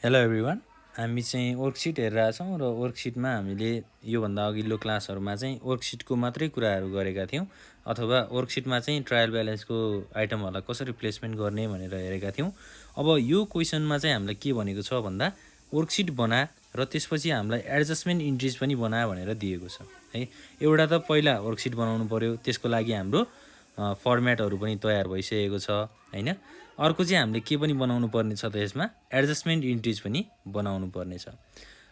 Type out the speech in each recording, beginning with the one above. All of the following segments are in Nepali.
हेलो एभ्रिवान, हामी चाहिँ वर्कसिट हेरेका छौँ र वर्कसिटमा हामीले योभन्दा अघिल्लो क्लासहरूमा चाहिँ वर्कसिटको मात्रै कुराहरू गरेका थियौँ अथवा वर्कसिटमा चाहिँ ट्रायल ब्यालेन्सको आइटमहरूलाई कसरी प्लेसमेन्ट गर्ने भनेर हेरेका थियौँ। अब यो क्वेसनमा चाहिँ हामीलाई के भनेको छ भन्दा वर्कसिट बना र त्यसपछि हामीलाई एडजस्टमेन्ट इन्ट्रिज पनि बना भनेर दिएको छ है। एउटा त पहिला वर्कसिट बनाउनु पर्यो, त्यसको लागि हाम्रो फर्मेटहरू पनि तयार भइसकेको छ हैन। अर्को चाहिँ हामीले के पनि बनाउनु पर्ने छ त यसमा एडजस्टमेन्ट इन्ट्रिज पनि बनाउनु पर्ने छ।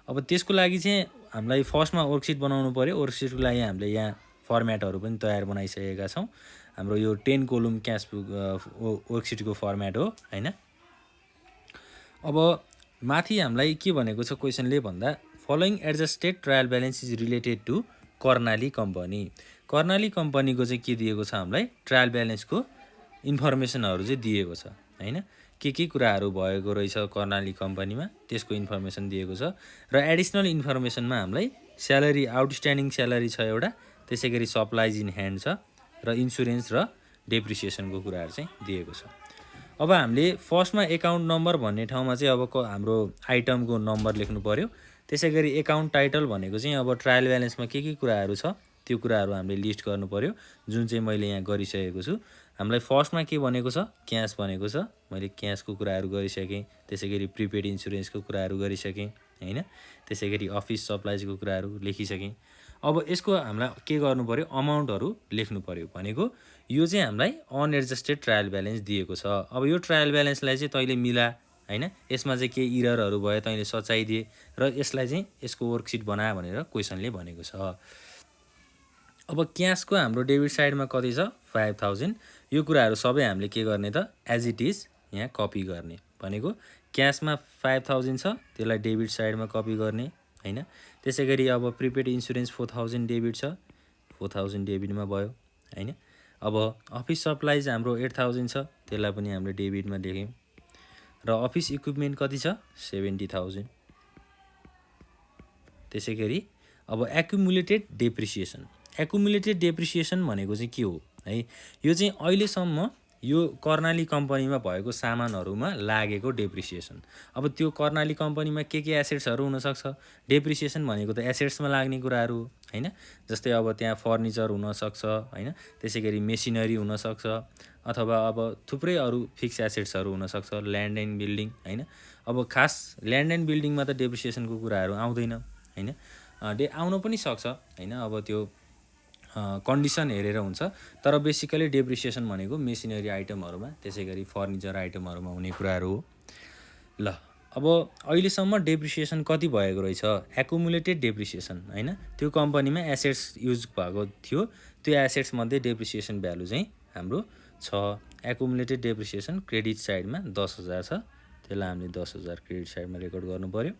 अब त्यसको लागि चाहिँ हामीलाई फर्स्टमा वर्कसिट बनाउनु पर्यो। वर्कसिटको लागि हामीले यहाँ फर्मेटहरू पनि तयार बनाइसकेका छौँ। हाम्रो यो 10 कोलम क्यास बुक वर्कसिटको फर्मेट हो हैन। अब माथि हामीलाई के भनेको छ क्वेसनले भन्दा following adjusted trial balance is related to Karnali company. Karnali कम्पनीको चाहिँ के दिएको छ हामीलाई ट्रायल ब्यालेन्सको इन्फर्मेसनहरू चाहिँ दिएको छ हैन। के कुराहरू भएको रहेछ कर्णाली कम्पनीमा त्यसको इन्फर्मेसन दिएको छ र एडिसनल इन्फर्मेसनमा हामीलाई स्यालेरी आउटस्ट्यान्डिङ स्यालेरी छ एउटा, त्यसैगरी सप्लाइज इन ह्यान्ड छ र इन्सुरेन्स र डेप्रिसिएसनको कुराहरू चाहिँ दिएको छ। अब हामीले फर्स्टमा एकाउन्ट नम्बर भन्ने ठाउँमा चाहिँ अब हाम्रो आइटमको नम्बर लेख्नु पर्यो। त्यसैगरी एकाउन्ट टाइटल भनेको चाहिँ अब ट्रायल ब्यालेन्समा के कुराहरू छ त्यो कुराहरू हामीले लिस्ट गर्नु पर्यो, जुन चाहिँ मैले यहाँ गरिसकेको छु। हामीलाई फर्स्टमा के भनेको छ क्यास भनेको छ, मैले क्यासको कुराहरू गरिसकेँ। त्यसैगरी प्रिपेड इन्सुरेन्सको कुराहरू गरिसकेँ हैन। त्यसैगरी अफिस सप्लाइजको कुराहरू लेखिसकेँ। अब यसको हामीलाई के गर्नु पर्यो अमाउन्टहरू लेख्नु पर्यो भनेको यो चाहिँ हामीलाई अनएडजस्टेड ट्रायल ब्यालेन्स दिएको छ। अब यो ट्रायल ब्यालेन्सलाई चाहिँ तैँले मिला हैन, यसमा चाहिँ के इररहरू भयो तैँले सचाइदिए र यसलाई चाहिँ यसको वर्कसिट बना भनेर क्वेसनले भनेको छ। अब क्यासको हाम्रो डेबिट साइडमा कति छ 5000। यो कुराहरू सबै हामीले के गर्ने त एज इट इज यहाँ कपी गर्ने भनेको क्यासमा 5000 छ त्यसलाई डेबिट साइडमा कपी गर्ने हैन। त्यसैगरी अब प्रिपेड इन्सुरेन्स 4000 डेबिट छ, 4000 डेबिटमा भयो हैन। अब अफिस सप्लाइज हाम्रो 8000 छ त्यसलाई पनि हामीले डेबिटमा लेख्यौँ र अफिस इक्विपमेन्ट कति छ 70000। त्यसैगरी अब एक्युमुलेटेड डेप्रिसिएसन भनेको चाहिँ के हो है, यो चाहिँ अहिलेसम्म यो कर्णाली कम्पनीमा भएको सामानहरूमा लागेको डेप्रिसिएसन। अब त्यो कर्णाली कम्पनीमा के एसेट्सहरू हुनसक्छ, डेप्रिसिएसन भनेको त एसेट्समा लाग्ने कुराहरू हैन। जस्तै अब त्यहाँ फर्निचर हुनसक्छ हैन, त्यसैगरी मेसिनरी हुनसक्छ अथवा अब थुप्रै अरू फिक्स एसेट्सहरू हुनसक्छ, ल्यान्ड एन्ड बिल्डिङ हैन। अब खास ल्यान्ड एन्ड बिल्डिङमा त डेप्रिसिएसनको कुराहरू आउँदैन हैन, आउन पनि सक्छ हैन। अब त्यो कन्डिसन हेरेर हुन्छ, तर बेसिकली डेप्रिसिएसन भनेको मेसिनरी आइटमहरूमा त्यसैगरी फर्निचर आइटमहरूमा हुने कुराहरू हो। ल अब अहिलेसम्म डेप्रिसिएसन कति भएको रहेछ एक्युमुलेटेड डेप्रिसिएसन हैन। त्यो कम्पनीमा एसेट्स युज भएको थियो, त्यो एसेट्समध्ये डेप्रिसिएसन भ्यालु चाहिँ हाम्रो छ। एक्युमुलेटेड डेप्रिसिएसन क्रेडिट साइडमा 10000 छ, त्यसलाई हामीले 10000 क्रेडिट साइडमा रेकर्ड गर्नु पर्यो।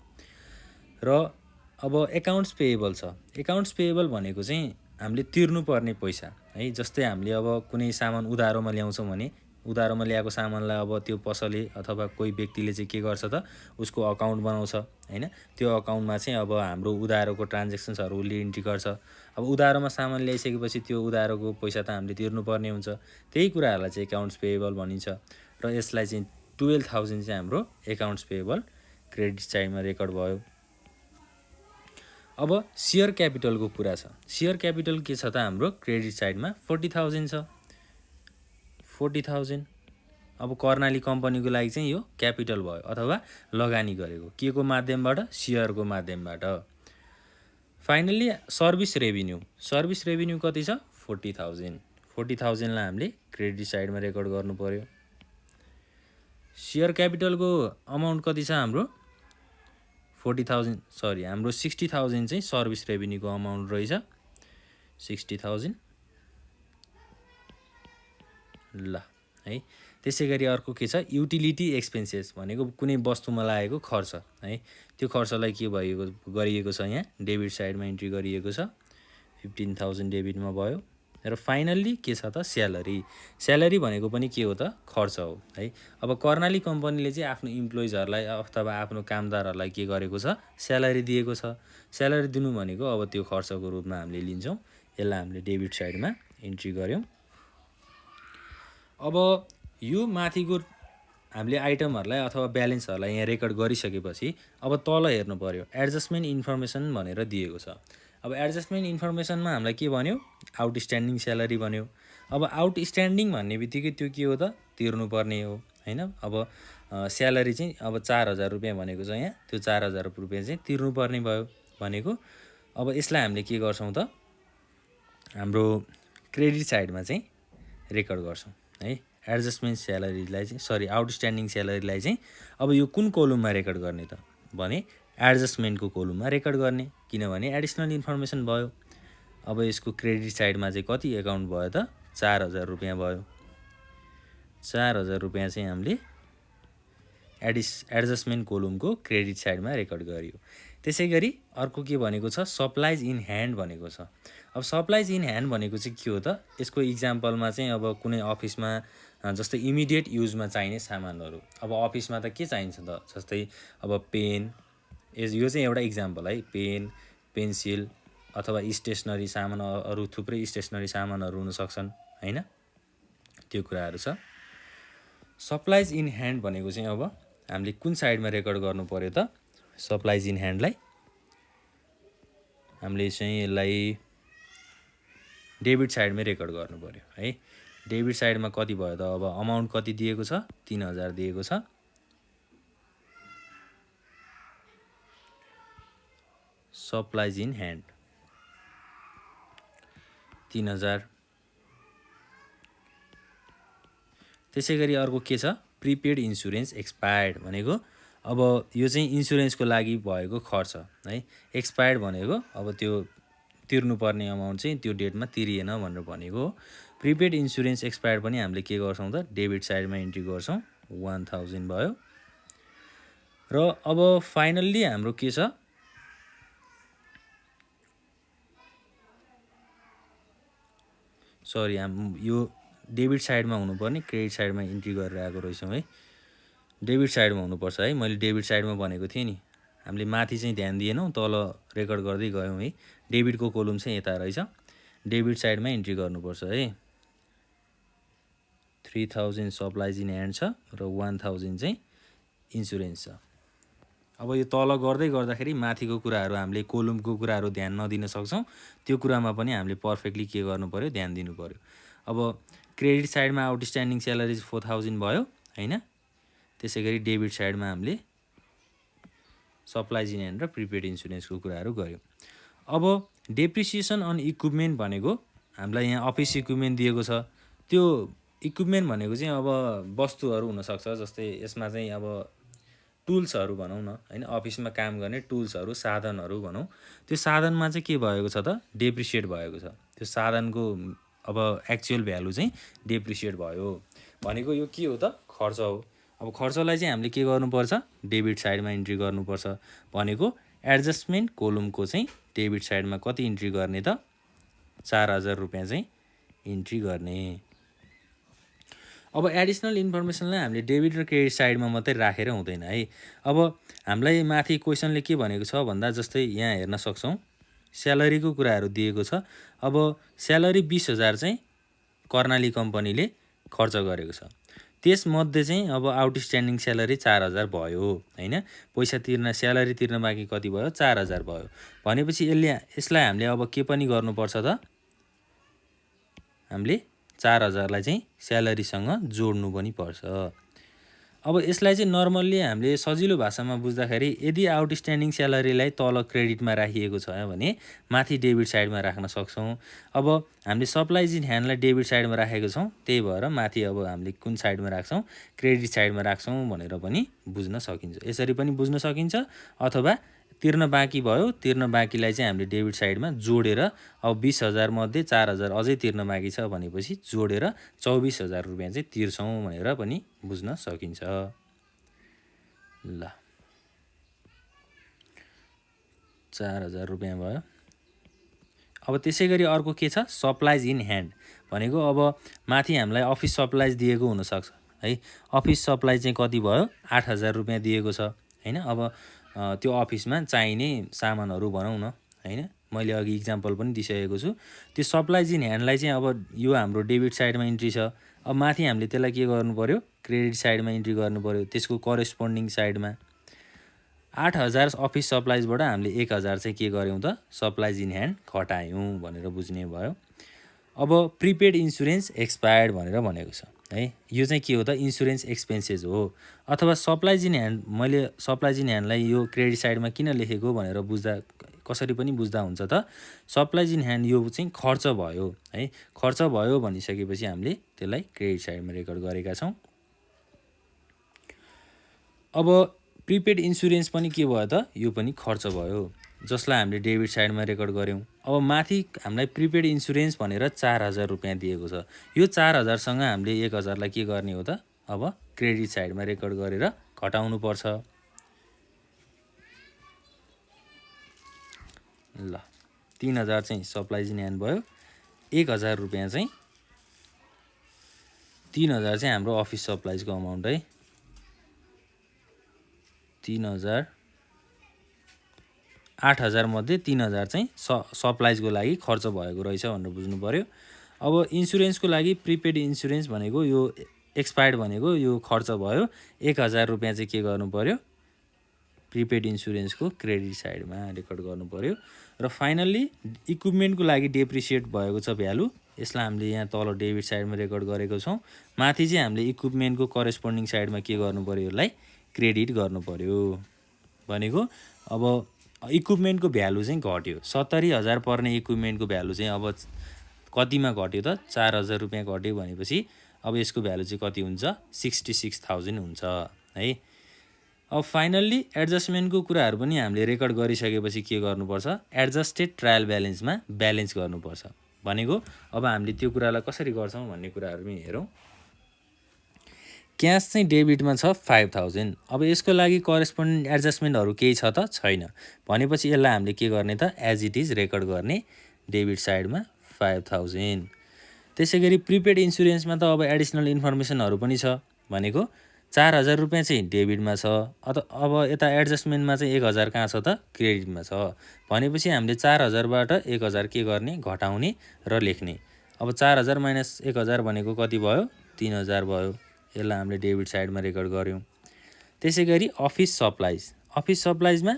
र अब एकाउन्ट्स पेएबल छ। एकाउन्ट्स पेएबल भनेको चाहिँ हामीले तिर्नुपर्ने पैसा है। जस्तै हामीले अब कुनै सामान उधारोमा ल्याउँछौँ भने उधारोमा ल्याएको सामानलाई अब त्यो पसले अथवा कोही व्यक्तिले चाहिँ के गर्छ त उसको अकाउन्ट बनाउँछ हैन। त्यो अकाउन्टमा चाहिँ अब हाम्रो उधारोको ट्रान्जेक्सन्सहरू उसले इन्ट्री गर्छ। अब उधारोमा सामान ल्याइसकेपछि त्यो उधारोको पैसा त हामीले तिर्नुपर्ने हुन्छ, त्यही कुराहरूलाई चाहिँ एकाउन्ट्स पेएबल भनिन्छ। र यसलाई चाहिँ 12000 चाहिँ हाम्रो एकाउन्ट्स पेएबल क्रेडिट साइडमा रेकर्ड भयो। अब सेयर क्यापिटलको कुरा छ। सेयर क्यापिटल के छ त हाम्रो क्रेडिट साइडमा 40000 छ, 40000। अब कर्णाली कम्पनीको लागि चाहिँ यो क्यापिटल भयो अथवा लगानी गरेको के को माध्यमबाट सेयरको माध्यमबाट। फाइनल्ली सर्भिस रेभिन्यू कति छ 40000। 40000लाई हामीले क्रेडिट साइडमा रेकर्ड गर्नु पर्यो। सेयर क्यापिटलको अमाउन्ट कति छ हाम्रो 40000 सरी हाम्रो 60000 चाहिँ सर्भिस रेभिन्यूको अमाउन्ट रहेछ 60000। ल है। त्यसैगरी अर्को के छ युटिलिटी एक्सपेन्सेस भनेको कुनै वस्तुमा लागेको खर्च है। त्यो खर्चलाई के गरिएको छ यहाँ डेबिट साइडमा इन्ट्री गरिएको छ 15000 डेबिटमा भयो। र फाइनल्ली के छ त स्यालेरी भनेको पनि के हो त खर्च हो है। अब कर्णाली कम्पनीले चाहिँ आफ्नो इम्प्लोइजहरूलाई अथवा आफ्नो कामदारहरूलाई के गरेको छ स्यालेरी दिएको छ। स्यालेरी दिनु भनेको अब त्यो खर्चको रूपमा हामीले लिन्छौँ, यसलाई हामीले डेबिट साइडमा इन्ट्री गर्यौँ। अब यो माथिको हामीले आइटमहरूलाई अथवा ब्यालेन्सहरूलाई यहाँ रेकर्ड गरिसकेपछि अब तल हेर्नु पऱ्यो एडजस्टमेन्ट इन्फर्मेसन भनेर दिएको छ। अब एडजस्टमेन्ट इन्फर्मेसनमा हामीलाई के भन्यो आउटस्ट्यान्डिङ स्यालेरी भन्यो। अब आउटस्ट्यान्डिङ भन्ने बित्तिकै त्यो के हो त तिर्नुपर्ने हो हैन। अब स्यालेरी चाहिँ अब 4000 रुपियाँ भनेको छ यहाँ, त्यो 4000 रुपियाँ चाहिँ तिर्नुपर्ने भयो भनेको। अब यसलाई हामीले के गर्छौँ त हाम्रो क्रेडिट साइडमा चाहिँ रेकर्ड गर्छौँ है। एडजस्टमेन्ट स्यालेरीलाई चाहिँ आउटस्ट्यान्डिङ स्यालेरीलाई चाहिँ अब यो कुन कोलममा रेकर्ड गर्ने त भने एडजस्टमेन्टको कोलममा रेकर्ड गर्ने, किनभने एडिसनल इन्फर्मेसन भयो। अब यसको क्रेडिट साइडमा चाहिँ कति एकाउन्ट भयो त 4000 रुपियाँ भयो। 4000 रुपियाँ चाहिँ हामीले एडजस्टमेन्ट कोलमको क्रेडिट साइडमा रेकर्ड गरियो। त्यसै गरी अर्को के भनेको छ सप्लाइज इन ह्यान्ड भनेको छ। अब सप्लाइज इन ह्यान्ड भनेको चाहिँ के हो त यसको इक्जाम्पलमा चाहिँ अब कुनै अफिसमा जस्तै इमिडिएट युजमा चाहिने सामानहरू, अब अफिसमा त के चाहिन्छ त जस्तै अब पेन, यो चाहिँ एउटा इक्जाम्पल है, पेन पेन्सिल अथवा स्टेसनरी सामान, अरू थुप्रै स्टेसनरी सामानहरू हुन सक्छन् हैन, त्यो कुराहरू छ। सप्लाइज इन ह्यान्ड भनेको चाहिँ अब हामीले कुन साइडमा रेकर्ड गर्नु पर्यो त सप्लाइज इन ह्यान्डलाई हामीले चाहिँ यसलाई डेबिट साइडमै रेकर्ड गर्नु पर्यो है। डेबिट साइडमा कति भयो त अब अमाउन्ट कति दिएको छ 3000 दिएको छ। Supplies in hand 3000। त्यसै गरी अर्को के छ प्रिपेड इन्सुरेन्स एक्सपायर्ड भनेको अब यो चाहिँ इन्सुरेन्सको लागि भएको खर्च है। एक्सपायर्ड भनेको अब त्यो तिर्नुपर्ने अमाउन्ट चाहिँ त्यो डेटमा तिरिएन भनेर भनेको हो। प्रिपेड इन्सुरेन्स एक्सपायर्ड पनि हामीले के गर्छौँ त डेबिट साइडमा इन्ट्री गर्छौँ 1000 भयो। र अब फाइनल्ली हाम्रो के छ यो डेबिट साइडमा हुनुपर्ने क्रेडिट साइडमा इन्ट्री गरेर आएको रहेछौँ है। डेबिट साइडमा हुनुपर्छ है, मैले डेबिट साइडमा भनेको थिएँ नि, हामीले माथि चाहिँ ध्यान दिएनौँ, तल रेकर्ड गर्दै गयौँ है। डेबिटको कोलम चाहिँ यता रहेछ, डेबिट साइडमा इन्ट्री गर्नुपर्छ है। 3000 सप्लाइज इन ह्यान्ड छ र 1000 चाहिँ इन्सुरेन्स छ। अब यो तल गर्दै गर्दाखेरि माथिको कुराहरू हामीले कोलमको कुराहरू ध्यान नदिन सक्छौँ, त्यो कुरामा पनि हामीले पर्फेक्टली के गर्नु पर्यो ध्यान दिनु पर्यो। अब क्रेडिट साइडमा आउटस्ट्यान्डिङ स्यालेरी 4000 भयो हैन। त्यसै गरी डेबिट साइडमा हामीले सप्लाइज इन ह्यान्ड र प्रिपेड इन्सुरेन्सको कुराहरू गऱ्यौँ। अब डेप्रिसिएसन अन इक्विपमेन्ट भनेको हामीलाई यहाँ अफिस इक्विपमेन्ट दिएको छ। त्यो इक्विपमेन्ट भनेको चाहिँ अब वस्तुहरू हुनसक्छ, जस्तै यसमा चाहिँ अब टुल्सहरू भनौँ न हैन, अफिसमा काम गर्ने टुल्सहरू साधनहरू भनौँ। त्यो साधनमा चाहिँ के भएको छ त डेप्रिसिएट भएको छ। त्यो साधनको अब एक्चुअल भ्यालु चाहिँ डेप्रिसिएट भयो भनेको यो के हो त खर्च हो। अब खर्चलाई चाहिँ हामीले के गर्नुपर्छ डेबिट साइडमा इन्ट्री गर्नुपर्छ भनेको एडजस्टमेन्ट कोलमको चाहिँ डेबिट साइडमा कति इन्ट्री गर्ने त 4000 रुपियाँ चाहिँ इन्ट्री गर्ने। अब एडिसनल इन्फर्मेसनलाई हामीले डेबिट र क्रेडिट साइडमा मात्रै राखेर हुँदैन है। अब हामीलाई माथि क्वेसनले के भनेको छ भन्दा जस्तै यहाँ हेर्न सक्छौँ स्यालेरीको कुराहरू दिएको छ। अब स्यालेरी 20000 चाहिँ कर्णाली कम्पनीले खर्च गरेको छ, त्यसमध्ये चाहिँ अब आउटस्ट्यान्डिङ स्यालेरी 4000 भयो हैन। पैसा तिर्न स्यालेरी तिर्न बाँकी कति भयो 4000 भयो भनेपछि यसलाई हामीले अब के पनि गर्नुपर्छ त हामीले 4000 लाई चाहिँ स्यालेरीसँग जोड्नु पनि पर्छ। अब यसलाई चाहिँ नर्मल्ली हामीले सजिलो भाषामा बुझ्दाखेरि यदि आउटस्ट्यान्डिङ स्यालेरीलाई तल क्रेडिटमा राखिएको छ भने माथि डेबिट साइडमा राख्न सक्छौँ। अब हामीले सप्लाइज इन ह्यान्डलाई डेबिट साइडमा राखेको छौँ, त्यही भएर माथि अब हामीले कुन साइडमा राख्छौँ क्रेडिट साइडमा राख्छौँ भनेर पनि बुझ्न सकिन्छ। यसरी पनि बुझ्न सकिन्छ, अथवा तिर्न बाँकी भयो, तिर्न बाँकीलाई चाहिँ हामीले डेबिट साइडमा जोडेर अब 20000 मध्ये 4000 अझै तिर्न बाँकी छ भनेपछि जोडेर 24000 रुपियाँ चाहिँ तिर्छौँ भनेर पनि बुझ्न सकिन्छ। ल 4000 रुपियाँ भयो। अब त्यसै गरी अर्को के छ सप्लाइज इन ह्यान्ड भनेको अब माथि हामीलाई अफिस सप्लाइज दिएको हुनसक्छ है। अफिस सप्लाई चाहिँ कति भयो 8000 रुपियाँ दिएको छ हैन। अब त्यो अफिसमा चाहिने सामानहरू भनौँ न हैन, मैले अघि इक्जाम्पल पनि दिइसकेको छु। त्यो सप्लाइज इन ह्यान्डलाई चाहिँ अब यो हाम्रो डेबिट साइडमा इन्ट्री छ, अब माथि हामीले त्यसलाई के गर्नु पर्यो, क्रेडिट साइडमा इन्ट्री गर्नु पर्यो। त्यसको करेस्पोन्डिङ साइडमा 8,000 अफिस सप्लाइजबाट हामीले 1,000 चाहिँ के गर्यौँ त, सप्लाइज इन ह्यान्ड घटायौँ भनेर बुझ्ने भयो। अब प्रिपेड इन्सुरेन्स एक्सपायर्ड भनेर भनेको छ है। यो चाहिँ के हो त, इन्सुरेन्स एक्सपेन्सेस हो। अथवा सप्लाइज इन ह्यान्ड, मैले सप्लाइज इन ह्यान्डलाई यो क्रेडिट साइडमा किन लेखेको भनेर बुझ्दा कसरी पनि बुझ्दा हुन्छ त, सप्लाइज इन ह्यान्ड यो चाहिँ खर्च भयो है। खर्च भयो भनिसकेपछि हामीले त्यसलाई क्रेडिट साइडमा रेकर्ड गरेका छौँ। अब प्रिपेड इन्सुरेन्स पनि के भयो त, यो पनि खर्च भयो जसलाई हामीले डेबिट साइडमा रेकर्ड गऱ्यौँ। अब माथि हामीलाई प्रिपेड इन्सुरेन्स भनेर 4,000 रुपियाँ दिएको छ। यो 4,000सँग हामीले 1,000लाई के गर्ने हो त, अब क्रेडिट साइडमा रेकर्ड गरेर घटाउनु पर्छ। ल 3,000 चाहिँ सप्लाइज इन ह्यान्ड भयो, 1,000 रुपियाँ चाहिँ 3,000 चाहिँ हाम्रो अफिस सप्लाइजको अमाउन्ट है। 3,000, 8,000 मध्ये 3,000 चाहिँ सप्लाइजको लागि खर्च भएको रहेछ भनेर बुझ्नु पर्यो। अब इन्सुरेन्सको लागि प्रिपेड इन्सुरेन्स भनेको यो एक्सपायर्ड भनेको यो खर्च भयो। 1,000 रुपियाँ चाहिँ के गर्नु पर्यो, प्रिपेड इन्सुरेन्सको क्रेडिट साइडमा रेकर्ड गर्नु पर्यो। र फाइनल्ली इक्विपमेन्टको लागि डेप्रिसिएट भएको छ भ्यालु, यसलाई हामीले यहाँ तल डेबिट साइडमा रेकर्ड गरेको छौँ। माथि चाहिँ हामीले इक्विपमेन्टको करेस्पोन्डिङ साइडमा के गर्नु पर्यो, यसलाई क्रेडिट गर्नु पर्यो भनेको। अब इक्विपमेन्टको भ्यालु चाहिँ घट्यो, 70,000 पर्ने इक्विपमेन्टको भ्यालु चाहिँ अब कतिमा घट्यो त, 4,000 रुपियाँ घट्यो भनेपछि अब यसको भ्यालु चाहिँ कति हुन्छ, 66,000 हुन्छ है। अब फाइनल्ली एडजस्टमेन्टको कुराहरू पनि हामीले रेकर्ड गरिसकेपछि के गर्नुपर्छ, एडजस्टेड ट्रायल ब्यालेन्समा ब्यालेन्स गर्नुपर्छ भनेको। अब हामीले त्यो कुरालाई कसरी गर्छौँ भन्ने कुराहरू पनि हेरौँ। क्यास चाहिँ डेबिटमा छ 5,000। अब यसको लागि करेस्पोन्डिङ एडजस्टमेन्टहरू केही छ त, छैन भनेपछि यसलाई हामीले के गर्ने त, एज इट इज रेकर्ड गर्ने डेबिट साइडमा 5,000। त्यसै गरी प्रिपेड इन्सुरेन्समा त अब एडिसनल इन्फर्मेसनहरू पनि छ भनेको 4,000 रुपियाँ चाहिँ डेबिटमा छ। अब यता एडजस्टमेन्टमा चाहिँ 1,000 कहाँ छ त, क्रेडिटमा छ भनेपछि हामीले 4,000बाट 1,000 के गर्ने, घटाउने र लेख्ने। अब 4,000 माइनस 1,000 भनेको कति भयो, 3,000 भयो। यसलाई हामीले डेबिट साइडमा रेकर्ड गऱ्यौँ। त्यसै गरी अफिस सप्लाइजमा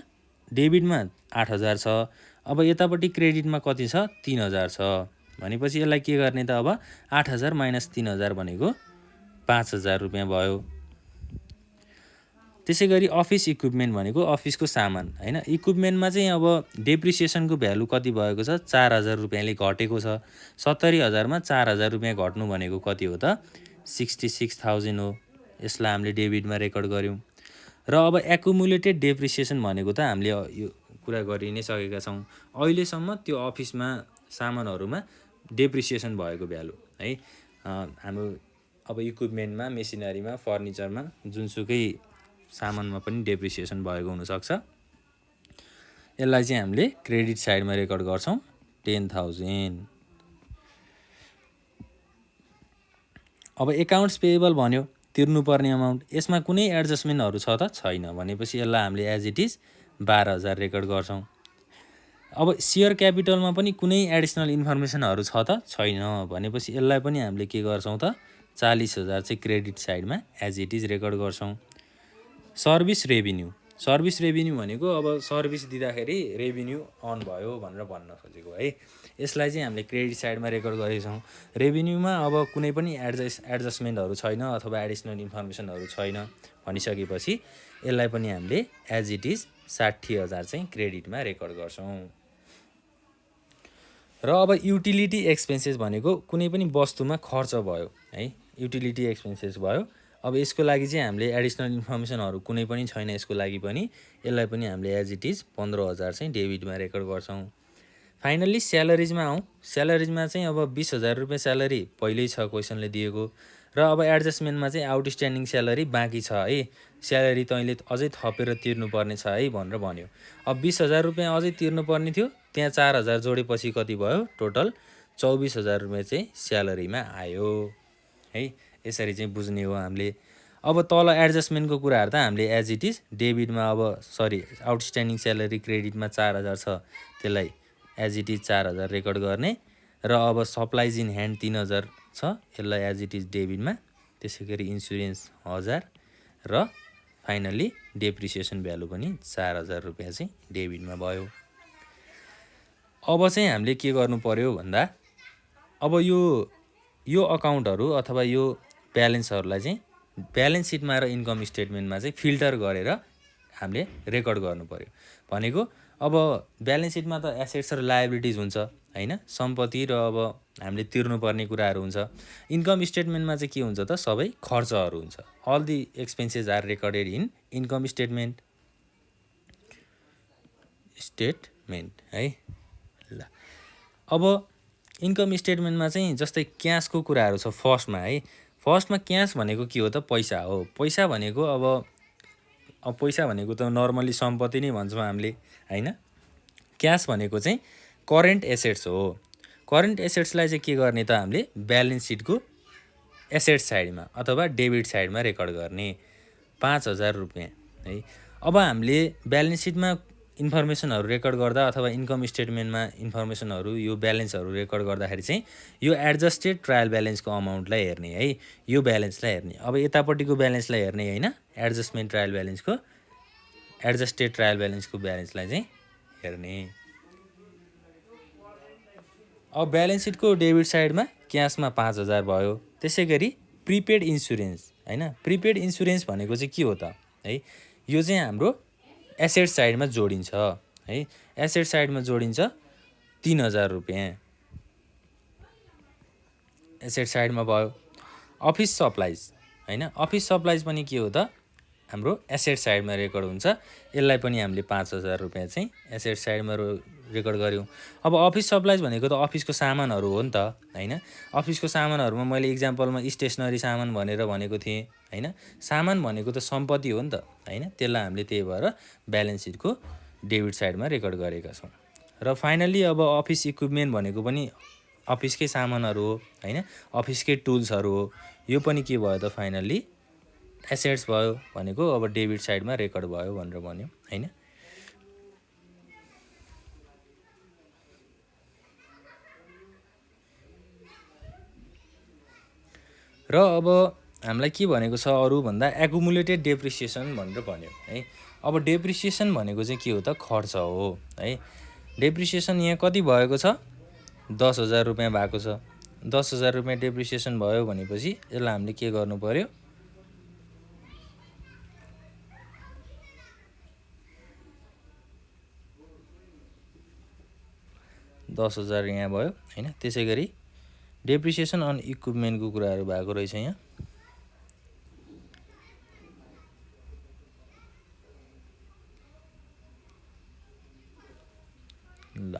डेबिटमा 8,000 छ। अब यतापट्टि क्रेडिटमा कति छ, 3,000 छ भनेपछि यसलाई के गर्ने त, अब 8,000 माइनस 3,000 भनेको 5,000 रुपियाँ भयो। त्यसै गरी अफिस इक्विपमेन्ट भनेको अफिसको सामान हैन। इक्विपमेन्टमा चाहिँ अब डेप्रिसिएसनको भ्यालु कति भएको छ, 4,000 रुपियाँले घटेको छ। 70,000मा 4,000 रुपियाँ घट्नु भनेको कति हो त, 66,000 हो। यसलाई हामीले डेबिटमा रेकर्ड गऱ्यौँ। र अब एकुमुलेटेड डेप्रिसिएसन भनेको त हामीले यो कुरा गरि नै सकेका छौँ अहिलेसम्म। त्यो अफिसमा सामानहरूमा डेप्रिसिएसन भएको भ्यालु है। हाम्रो अब इक्विपमेन्टमा, मेसिनरीमा, फर्निचरमा जुनसुकै सामानमा पनि डेप्रिसिएसन भएको हुनसक्छ। यसलाई चाहिँ हामीले क्रेडिट साइडमा रेकर्ड गर्छौँ 10,000। अब एकाउन्ट्स पेएबल भन्यो, तिर्नुपर्ने अमाउन्ट। यसमा कुनै एडजस्टमेन्टहरू छ त, छैन भनेपछि यसलाई हामीले एज इट इज 12,000 रेकर्ड गर्छौँ। अब सेयर क्यापिटलमा पनि कुनै एडिसनल इन्फर्मेसनहरू छ त, छैन भनेपछि यसलाई पनि हामीले के गर्छौँ त, 40,000 चाहिँ क्रेडिट साइडमा एज इट इज रेकर्ड गर्छौँ। सर्भिस रेभिन्यू भनेको अब सर्भिस दिँदाखेरि रेभिन्यू अन भयो भनेर भन्न खोजेको है। यसलाई चाहिँ हामीले क्रेडिट साइडमा रेकर्ड गरेका छौँ। रेभिन्यूमा अब कुनै पनि एडजस्टमेन्टहरू छैन अथवा एडिसनल इन्फर्मेसनहरू छैन भनिसकेपछि यसलाई पनि हामीले एज इट इज 60,000 चाहिँ क्रेडिटमा रेकर्ड गर्छौँ। र अब युटिलिटी एक्सपेन्सेस भनेको कुनै पनि वस्तुमा खर्च भयो है, युटिलिटी एक्सपेन्सेस भयो। अब यसको लागि चाहिँ हामीले एडिसनल इन्फर्मेसनहरू कुनै पनि छैन यसको लागि पनि। यसलाई पनि हामीले एज इट इज 15,000 चाहिँ डेबिटमा रेकर्ड गर्छौँ। फाइनल्ली स्यालेरिजमा आउँ। स्यालेरिजमा चाहिँ अब 20,000 रुपियाँ स्यालेरी पहिल्यै छ, क्वेसनले दिएको। र अब एडजस्टमेन्टमा चाहिँ आउटस्ट्यान्डिङ स्यालेरी बाँकी छ है, स्यालेरी तैँले अझै थपेर तिर्नुपर्ने छ है भनेर भन्यो। अब 20,000 रुपियाँ अझै तिर्नुपर्ने थियो, त्यहाँ 4,000 जोडेपछि कति भयो, टोटल 24,000 रुपियाँ चाहिँ स्यालेरीमा आयो है। यसरी चाहिँ बुझ्ने हो हामीले। अब तल एडजस्टमेन्टको कुराहरू त हामीले एज इट इज डेबिटमा आउटस्ट्यान्डिङ स्यालेरी क्रेडिटमा 4,000 छ, त्यसलाई एज इट इज 4,000 रेकर्ड गर्ने। र अब सप्लाइज इन ह्यान्ड 3,000 छ यसलाई एज इट इज डेबिटमा, त्यसै गरी इन्सुरेन्स 1000 र फाइनल्ली डेप्रिसिएसन भ्यालु पनि 4000 रुपियाँ चाहिँ डेबिटमा भयो। अब चाहिँ हामीले के गर्नु पर्यो भन्दा अब यो अकाउन्टहरू अथवा यो ब्यालेन्सहरूलाई चाहिँ ब्यालेन्स सिटमा र इन्कम स्टेटमेन्टमा चाहिँ फिल्टर गरेर हामीले रेकर्ड गर्नु पर्यो। भनेको अब ब्यालेन्स सिटमा त एसेट्स र लायबिलिटिज हुन्छ हैन, सम्पत्ति र अब हामीले तिर्नुपर्ने कुराहरू हुन्छ। इन्कम स्टेटमेन्टमा चाहिँ के हुन्छ त सबै खर्चहरू हुन्छ। All the expenses are recorded in income statement है ल। अब इन्कम स्टेटमेन्टमा चाहिँ जस्तै क्यासको कुराहरू छ फर्स्टमा है। फर्स्टमा क्यास भनेको के हो त पैसा हो। पैसा भनेको अब पैसा भनेको त नर्मली सम्पत्ति नै भन्छौँ हामीले हैन। क्यास भनेको चाहिँ करेन्ट एसेट्स हो। करेन्ट एसेट्सलाई चाहिँ के गर्ने त हामीले ब्यालेन्स सिटको एसेट साइडमा अथवा डेबिट साइडमा रेकर्ड गर्ने 5000 रुपियाँ है। अब हामीले ब्यालेन्स सिटमा इन्फर्मेसनहरू रेकर्ड गर्दा अथवा इन्कम स्टेटमेन्टमा इन्फर्मेसनहरू यो ब्यालेन्सहरू रेकर्ड गर्दाखेरि चाहिँ यो एडजस्टेड ट्रायल ब्यालेन्सको अमाउन्टलाई हेर्ने है, यो ब्यालेन्सलाई हेर्ने। अब यतापट्टिको ब्यालेन्सलाई हेर्ने हैन, एडजस्टमेन्ट ट्रायल ब्यालेन्सको एडजस्टेड ट्रायल ब्यालेन्सको ब्यालेन्सलाई चाहिँ हेर्ने। अब ब्यालेन्स सिटको डेबिट साइडमा क्यासमा 5000 भयो। त्यसै गरी प्रिपेड इन्सुरेन्स हैन। प्रिपेड इन्सुरेन्स भनेको चाहिँ के हो त है, यो चाहिँ हाम्रो एसेट साइडमा जोडिन्छ है। एसेट साइडमा जोडिन्छ 3000 रुपियाँ एसेट साइडमा भयो। अफिस सप्लाइज हैन, अफिस सप्लाइज पनि के हो त हाम्रो एसेट साइडमा रेकर्ड हुन्छ। यसलाई पनि हामीले 5000 रुपियाँ चाहिँ एसेट साइडमा रेकर्ड गर्यौँ। अब अफिस सप्लाइज भनेको त अफिसको सामानहरू हो नि त हैन। अफिसको सामानहरूमा मैले इक्जाम्पलमा स्टेसनरी सामान भनेको थिएँ हैन। सामान भनेको त सम्पत्ति हो नि त हैन। त्यसलाई हामीले त्यही भएर ब्यालेन्स सिटको डेबिट साइडमा रेकर्ड गरेका छौँ। र फाइनल्ली अब अफिस इक्विपमेन्ट भनेको पनि अफिसकै सामानहरू हो हैन, अफिसकै टुल्सहरू हो। यो पनि के भयो त फाइनल्ली एसेट्स भयो भनेको अब डेबिट साइडमा रेकर्ड भयो भनेर भन्यो हैन। र अब हामीलाई के भनेको छ अरू भन्दा एकुमुलेटेड डेप्रिसिएसन भनेर भन्यो है। अब डेप्रिसिएसन भनेको चाहिँ के हो त खर्च हो है। डेप्रिसिएसन यहाँ कति भएको छ 10000 रुपियाँ भएको छ। 10000 रुपियाँ डेप्रिसिएसन भयो भनेपछि यसलाई हामीले के गर्नु पर्यो 10000 यहाँ भयो हैन। त्यसै गरी डेप्रिसिएसन अन इक्विपमेन्टको कुराहरू भएको रहेछ यहाँ ल।